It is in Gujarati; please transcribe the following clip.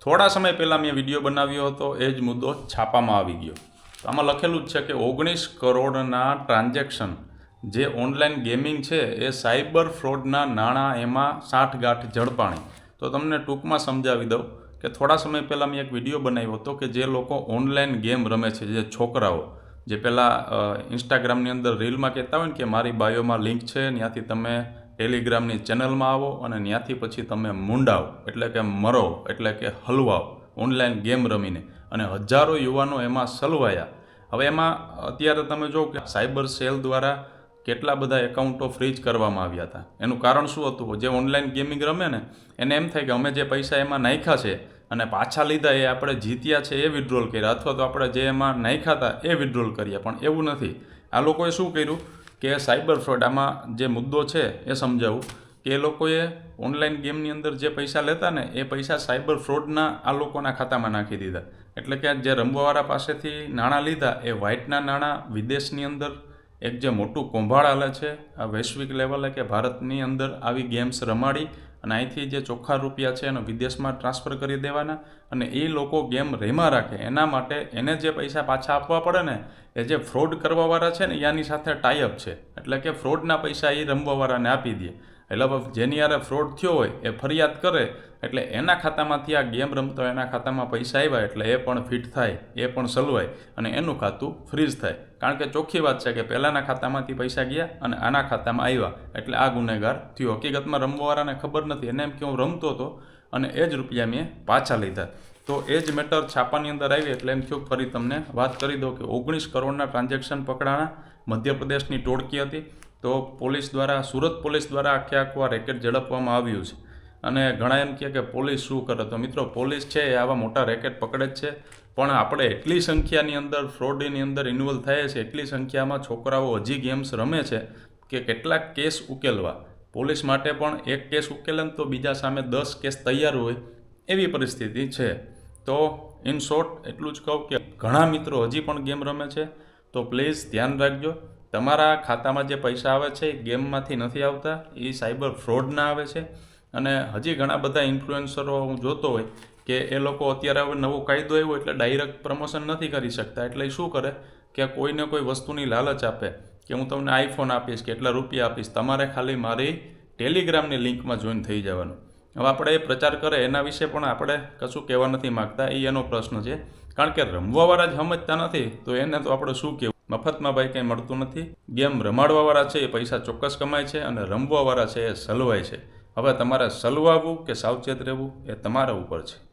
થોડા સમય પહેલાં મેં વિડીયો બનાવ્યો હતો, એ જ મુદ્દો છાપામાં આવી ગયો. તો આમાં લખેલું જ છે કે 19 કરોડના ટ્રાન્ઝેક્શન જે ઓનલાઈન ગેમિંગ છે એ સાયબર ફ્રોડના નાણાં એમાં સાઠગાંઠ ઝડપાણી. તો તમને ટૂંકમાં સમજાવી દઉં કે થોડા સમય પહેલાં મેં એક વિડીયો બનાવ્યો હતો કે જે લોકો ઓનલાઈન ગેમ રમે છે, જે છોકરાઓ જે પહેલાં ઇન્સ્ટાગ્રામની અંદર રીલમાં કહેતા હોય ને કે મારી બાયોમાં લિંક છે, ત્યાંથી તમે ટેલિગ્રામની ચેનલમાં આવો અને ત્યાંથી પછી તમે મૂંડાઓ એટલે કે મરો એટલે કે હલવાઓ ઓનલાઈન ગેમ રમીને, અને હજારો યુવાનો એમાં સલવાયા. હવે એમાં અત્યારે તમે જો કે સાયબર સેલ દ્વારા કેટલા બધા એકાઉન્ટો ફ્રીઝ કરવામાં આવ્યા હતા. એનું કારણ શું હતું? જે ઓનલાઈન ગેમિંગ રમે ને એને એમ થાય કે અમે જે પૈસા એમાં નાખ્યા છે અને પાછા લીધા એ આપણે જીત્યા છે એ વિડ્રોલ કર્યા, અથવા તો આપણે જે એમાં નાખ્યા હતા એ વિડ્રોલ કર્યા. પણ એવું નથી. આ લોકોએ શું કર્યું કે સાયબર ફ્રોડ, આમાં જે મુદ્દો છે એ સમજાવું કે એ લોકોએ ઓનલાઈન ગેમની અંદર જે પૈસા લેતા ને એ પૈસા સાયબર ફ્રોડના આ લોકોના ખાતામાં નાખી દીધા. એટલે કે જે રમવાવાળા પાસેથી નાણાં લીધા એ વ્હાઇટના નાણાં વિદેશની અંદર એક જે મોટું કૌભાંડ હાલે છે આ વૈશ્વિક લેવલે, કે ભારતની અંદર આવી ગેમ્સ રમાડી અને અહીંથી જે ચોખ્ખા રૂપિયા છે એને વિદેશમાં ટ્રાન્સફર કરી દેવાના, અને એ લોકો ગેમ રેમાં રાખે એના માટે એને જે પૈસા પાછા આપવા પડે ને એ જે ફ્રોડ કરવાવાળા છે ને એની સાથે ટાઈઅપ છે. એટલે કે ફ્રોડના પૈસા એ રમવાવાળાને આપી દે. એટલે જેની યારે ફ્રોડ થયો હોય એ ફરિયાદ કરે એટલે એના ખાતામાંથી આ ગેમ રમતો એના ખાતામાં પૈસા આવ્યા એટલે એ પણ ફિટ થાય, એ પણ સલવાય અને એનું ખાતું ફ્રીઝ થાય. કારણ કે ચોખ્ખી વાત છે કે પહેલાંના ખાતામાંથી પૈસા ગયા અને આના ખાતામાં આવ્યા એટલે આ ગુનેગાર થયો. હકીકતમાં રમવાવાળાને ખબર નથી, એને એમ કે હું રમતો હતો અને એ જ રૂપિયા મેં પાછા લીધા. તો એ જ મેટર છાપાની અંદર આવી એટલે એમ થયું ફરી તમને વાત કરી દઉં કે 19 કરોડના ટ્રાન્ઝેક્શન પકડાણા. મધ્યપ્રદેશની ટોળકી હતી. તો પોલીસ દ્વારા, સુરત પોલીસ દ્વારા આખું આ રેકેટ ઝડપવામાં આવ્યું છે. અને ઘણા એમ કહે કે પોલીસ શું કરે? તો મિત્રો, પોલીસ છે એ આવા મોટા રેકેટ પકડે જ છે, પણ આપણે એટલી સંખ્યાની અંદર ફ્રોડની અંદર ઇન્વોલ્વ થયા છે, એટલી સંખ્યામાં છોકરાઓ હજી ગેમ્સ રમે છે કે કેટલાક કેસ ઉકેલવા પોલીસ માટે પણ એક કેસ ઉકેલે તો બીજા સામે 10 કેસ તૈયાર હોય એવી પરિસ્થિતિ છે. તો ઇન શોર્ટ એટલું જ કહું કે ઘણા મિત્રો હજી પણ ગેમ રમે છે, તો પ્લીઝ ધ્યાન રાખજો. તમારા ખાતામાં જે પૈસા આવે છે એ ગેમમાંથી નથી આવતા, એ સાયબર ફ્રોડના આવે છે. અને હજી ઘણા બધા ઇન્ફ્લુએન્સરો હું જોતો હોય કે એ લોકો અત્યારે હવે નવો કાયદો આવ્યો એટલે ડાયરેક્ટ પ્રમોશન નથી કરી શકતા, એટલે એ શું કરે કે કોઈને કોઈ વસ્તુની લાલચ આપે કે હું તમને આઈફોન આપીશ કે એટલા રૂપિયા આપીશ, તમારે ખાલી મારી ટેલિગ્રામની લિંકમાં જોઈન થઈ જવાનું. હવે આપણે એ પ્રચાર કરે એના વિશે પણ આપણે કશું કહેવા નથી માગતા, એ એનો પ્રશ્ન છે. કારણ કે રમવાવાળા જ સમજતા નથી તો એને તો આપણે શું કહેવું? મફતમાં ભાઈ કંઈ મળતું નથી. ગેમ રમાડવાવાળા છે એ પૈસા ચોક્કસ કમાય છે અને રમવાવાળા છે એ સલવાય છે. હવે તમારે સલવાવું કે સાવચેત રહેવું એ તમારા ઉપર છે.